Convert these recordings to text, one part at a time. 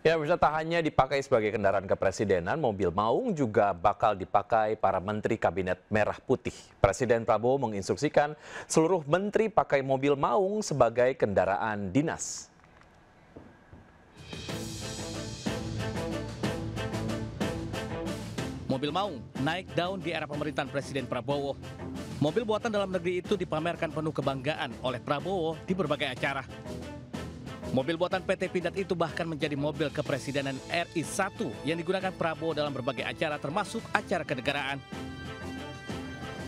Ya, bisa tak hanya dipakai sebagai kendaraan kepresidenan, mobil maung juga bakal dipakai para menteri kabinet merah putih. Presiden Prabowo menginstruksikan seluruh menteri pakai mobil maung sebagai kendaraan dinas. Mobil maung naik daun di era pemerintahan Presiden Prabowo. Mobil buatan dalam negeri itu dipamerkan penuh kebanggaan oleh Prabowo di berbagai acara. Mobil buatan PT Pindad itu bahkan menjadi mobil kepresidenan RI 1 yang digunakan Prabowo dalam berbagai acara termasuk acara kenegaraan.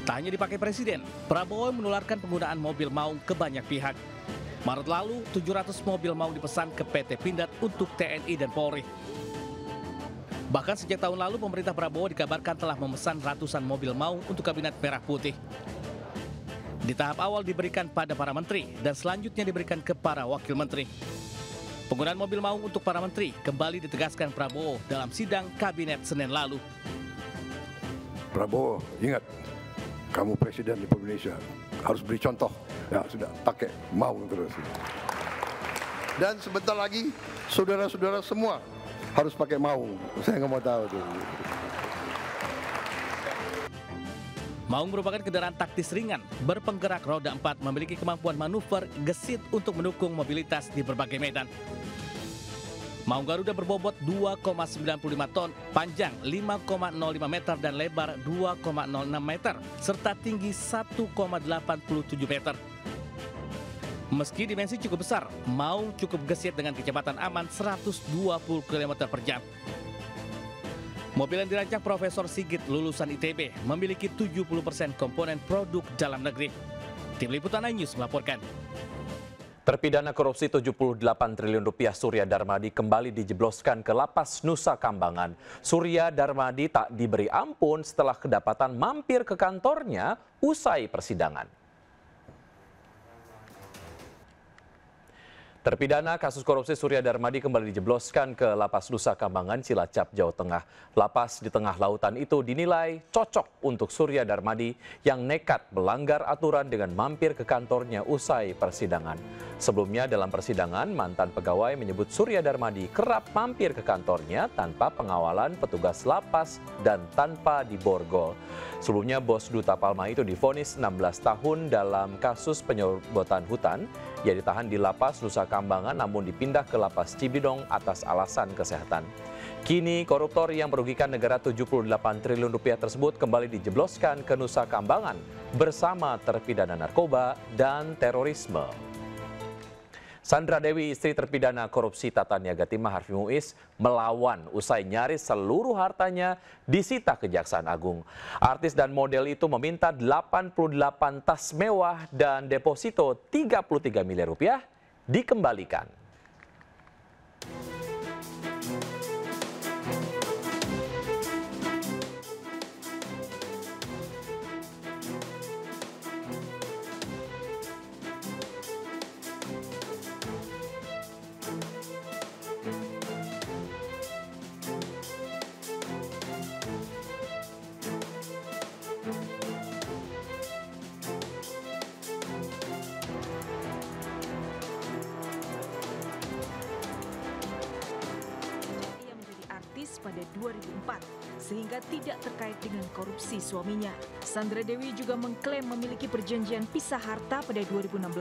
Tak hanya dipakai presiden, Prabowo menularkan penggunaan mobil maung ke banyak pihak. Maret lalu, 700 mobil maung dipesan ke PT Pindad untuk TNI dan Polri. Bahkan sejak tahun lalu, pemerintah Prabowo dikabarkan telah memesan ratusan mobil maung untuk Kabinet Merah Putih. Di tahap awal diberikan pada para menteri dan selanjutnya diberikan ke para wakil menteri. Penggunaan mobil maung untuk para menteri kembali ditegaskan Prabowo dalam sidang kabinet Senin lalu. Prabowo, ingat, kamu presiden di Indonesia harus beri contoh. Ya sudah, pakai maung terus. Dan sebentar lagi saudara-saudara semua harus pakai maung. Saya nggak mau tahu tuh. Maung merupakan kendaraan taktis ringan, berpenggerak roda 4, memiliki kemampuan manuver gesit untuk mendukung mobilitas di berbagai medan. Maung Garuda berbobot 2,95 ton, panjang 5,05 meter dan lebar 2,06 meter, serta tinggi 1,87 meter. Meski dimensi cukup besar, Maung cukup gesit dengan kecepatan aman 120 km per jam. Mobil yang dirancang Profesor Sigit lulusan ITB memiliki 70% komponen produk dalam negeri. Tim Liputan iNews melaporkan. Terpidana korupsi 78 triliun rupiah Surya Darmadi kembali dijebloskan ke lapas Nusa Kambangan. Surya Darmadi tak diberi ampun setelah kedapatan mampir ke kantornya usai persidangan. Terpidana kasus korupsi Surya Darmadi kembali dijebloskan ke Lapas Nusa Kambangan, Cilacap, Jawa Tengah. Lapas di tengah lautan itu dinilai cocok untuk Surya Darmadi yang nekat melanggar aturan dengan mampir ke kantornya usai persidangan. Sebelumnya dalam persidangan, mantan pegawai menyebut Surya Darmadi kerap mampir ke kantornya tanpa pengawalan petugas lapas dan tanpa diborgol. Sebelumnya bos Duta Palma itu divonis 16 tahun dalam kasus penyerobotan hutan. Ia ditahan di Lapas Nusa Kambangan namun dipindah ke Lapas Cibidong atas alasan kesehatan. Kini koruptor yang merugikan negara 78 triliun rupiah tersebut kembali dijebloskan ke Nusa Kambangan bersama terpidana narkoba dan terorisme. Sandra Dewi, istri terpidana korupsi Tata Niaga Timah Harvey Muiz, melawan usai nyaris seluruh hartanya disita Kejaksaan Agung. Artis dan model itu meminta 88 tas mewah dan deposito 33 miliar rupiah dikembalikan. Pada 2004, sehingga tidak terkait dengan korupsi suaminya. Sandra Dewi juga mengklaim memiliki perjanjian pisah harta pada 2016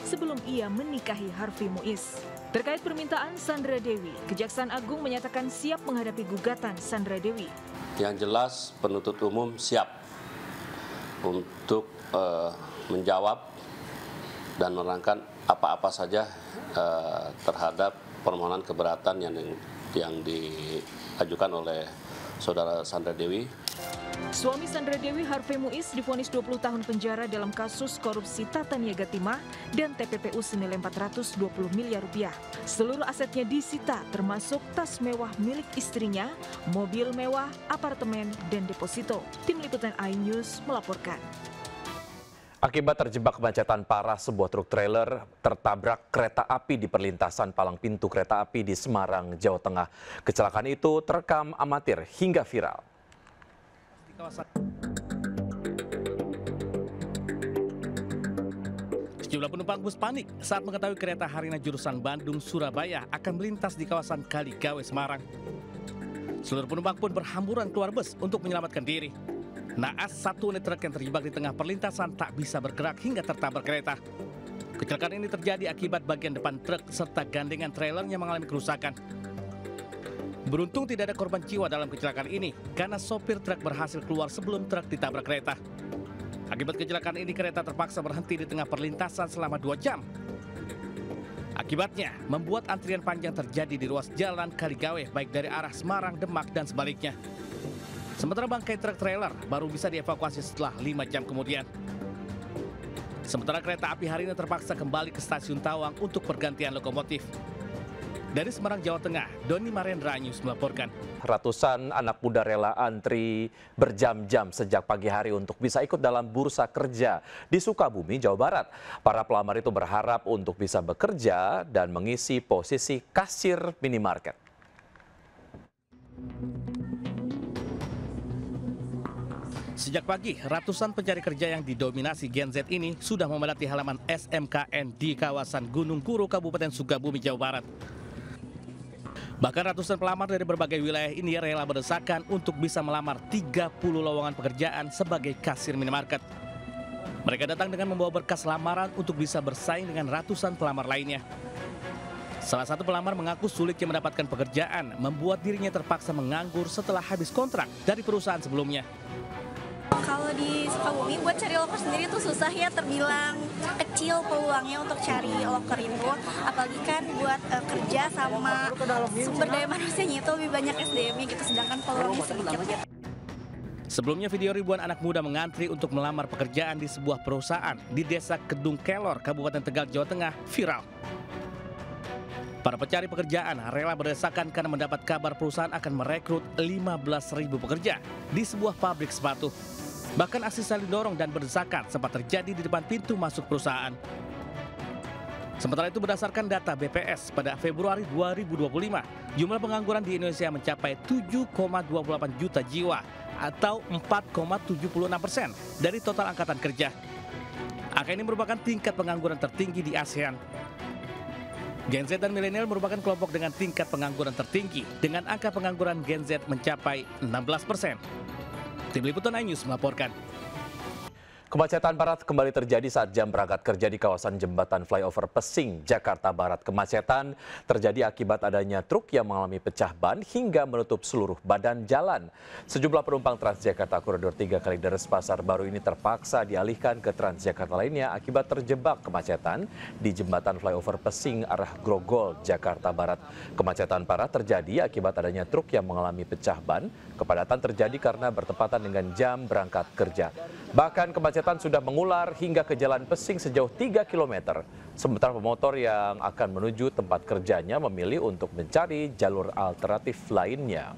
sebelum ia menikahi Harvey Muiz. Terkait permintaan Sandra Dewi, Kejaksaan Agung menyatakan siap menghadapi gugatan Sandra Dewi. Yang jelas penuntut umum siap untuk menjawab dan menerangkan apa-apa saja terhadap permohonan keberatan yang diajukan oleh saudara Sandra Dewi. Suami Sandra Dewi, Harvey Muiz, divonis 20 tahun penjara dalam kasus korupsi Tata Niaga Timah dan TPPU senilai 420 miliar rupiah. Seluruh asetnya disita, termasuk tas mewah milik istrinya, mobil mewah, apartemen, dan deposito. Tim Liputan iNews melaporkan. Akibat terjebak kemacetan parah, sebuah truk trailer tertabrak kereta api di perlintasan palang pintu kereta api di Semarang, Jawa Tengah. Kecelakaan itu terekam amatir hingga viral. Sejumlah penumpang bus panik saat mengetahui kereta Harina jurusan Bandung-Surabaya akan melintas di kawasan Kaligawe, Semarang. Seluruh penumpang pun berhamburan keluar bus untuk menyelamatkan diri. Naas, satu unit truk yang terjebak di tengah perlintasan tak bisa bergerak hingga tertabrak kereta. Kecelakaan ini terjadi akibat bagian depan truk serta gandengan trailernya mengalami kerusakan. Beruntung tidak ada korban jiwa dalam kecelakaan ini karena sopir truk berhasil keluar sebelum truk ditabrak kereta. Akibat kecelakaan ini kereta terpaksa berhenti di tengah perlintasan selama 2 jam. Akibatnya membuat antrian panjang terjadi di ruas jalan Kaligawe baik dari arah Semarang, Demak dan sebaliknya. Sementara bangkai truk trailer baru bisa dievakuasi setelah 5 jam kemudian. Sementara kereta api hari ini terpaksa kembali ke stasiun Tawang untuk pergantian lokomotif. Dari Semarang, Jawa Tengah, Doni Marendra News melaporkan. Ratusan anak muda rela antri berjam-jam sejak pagi hari untuk bisa ikut dalam bursa kerja di Sukabumi, Jawa Barat. Para pelamar itu berharap untuk bisa bekerja dan mengisi posisi kasir minimarket. Sejak pagi, ratusan pencari kerja yang didominasi Gen Z ini sudah memadati halaman SMKN di kawasan Gunung Kuru, Kabupaten Sukabumi, Jawa Barat. Bahkan ratusan pelamar dari berbagai wilayah ini rela berdesakan untuk bisa melamar 30 lowongan pekerjaan sebagai kasir minimarket. Mereka datang dengan membawa berkas lamaran untuk bisa bersaing dengan ratusan pelamar lainnya. Salah satu pelamar mengaku sulitnya mendapatkan pekerjaan, membuat dirinya terpaksa menganggur setelah habis kontrak dari perusahaan sebelumnya. Kalau di Sukabumi buat cari loker sendiri tuh susah ya, terbilang kecil peluangnya untuk cari loker itu. Apalagi kan buat kerja sama sumber daya manusianya itu lebih banyak SDM-nya gitu, sedangkan peluangnya sedikit gitu. Sebelumnya video ribuan anak muda mengantri untuk melamar pekerjaan di sebuah perusahaan di Desa Kedung Kelor, Kabupaten Tegal, Jawa Tengah viral. Para pencari pekerjaan rela berdesakan karena mendapat kabar perusahaan akan merekrut 15.000 pekerja di sebuah pabrik sepatu. Bahkan aksi saling dorong dan berdesakan sempat terjadi di depan pintu masuk perusahaan. Sementara itu berdasarkan data BPS pada Februari 2025, jumlah pengangguran di Indonesia mencapai 7,28 juta jiwa atau 4,76% dari total angkatan kerja. Angka ini merupakan tingkat pengangguran tertinggi di ASEAN. Gen Z dan milenial merupakan kelompok dengan tingkat pengangguran tertinggi dengan angka pengangguran Gen Z mencapai 16%. Tim Liputan iNews melaporkan. Kemacetan parah kembali terjadi saat jam berangkat kerja di kawasan Jembatan Flyover Pesing, Jakarta Barat. Kemacetan terjadi akibat adanya truk yang mengalami pecah ban hingga menutup seluruh badan jalan. Sejumlah penumpang Transjakarta Koridor 3 Kalideres Pasar Baru ini terpaksa dialihkan ke Transjakarta lainnya akibat terjebak kemacetan di Jembatan Flyover Pesing arah Grogol, Jakarta Barat. Kemacetan parah terjadi akibat adanya truk yang mengalami pecah ban. Kepadatan terjadi karena bertepatan dengan jam berangkat kerja. Bahkan kemacetan sudah mengular hingga ke Jalan Pesing sejauh 3 km. Sementara pemotor yang akan menuju tempat kerjanya memilih untuk mencari jalur alternatif lainnya.